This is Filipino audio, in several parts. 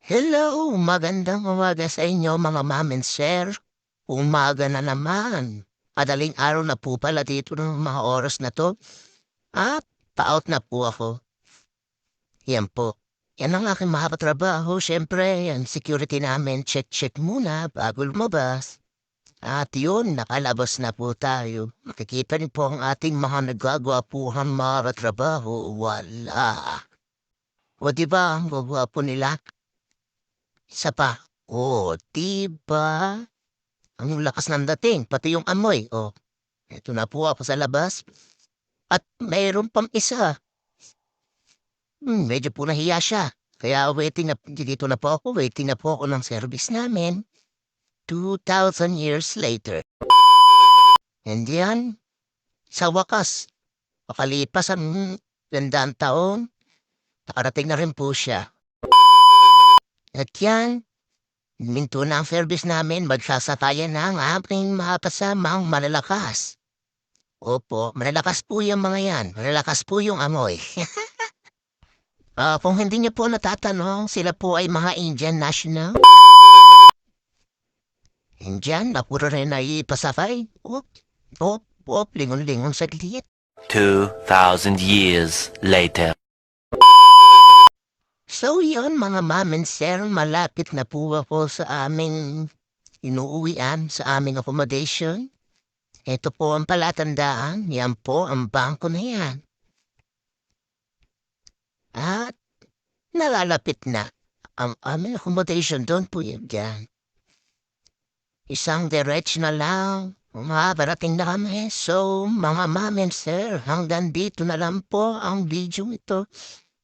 Hello, magandang umaga sa inyo mga ma'am and sir. Umaga na naman. Madaling araw na po pala dito ng mga oras na 'to. At pa-out na po ako. Yan po. Yan ang aking mga katrabaho. Siyempre, yan security namin. Check-check muna bago lumabas. At yun, nakalabas na po tayo. Makikita niyo po ang ating mga nagagwapuhan mga katrabaho. Wala. O diba ang gagwapo nila? Isa pa. Oh, 'di ba? Ang lakas ng dating, pati yung amoy. Oh, eto na po ako sa labas at mayroon pang isa. Medyo po nahiya siya. Kaya dito na po ako, waiting na po ako ng service namin. 2,000 years later. And yan, sa wakas, makalipas ang 200 taon, nakarating na rin po siya. At yan, minto na ang service namin, magsasakayan na ang aking mga kasamang malalakas. Opo, malalakas po yung mga yan. Malalakas po yung amoy. Kung hindi niyo po natatanong, sila po ay mga Indian national. Indian na puro rin ay pasakay. Lingon-lingon saglit. 2,000 years later. So yun mga ma'am and sir, malapit na po ako sa aming inuuwian, sa aming accommodation. Ito po ang palatandaan, yan po ang bangko na yan. At nalalapit na ang aming accommodation, doon po yun dyan. Isang direct na lang, makabarating na kami. So, mga ma'am and sir, hanggang dito na lang po ang video ito.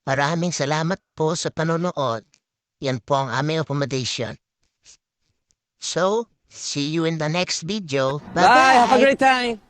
Maraming salamat po sa panonood. Yan po ang aming accommodation. So, see you in the next video. Bye. Have a Bye-bye! great time.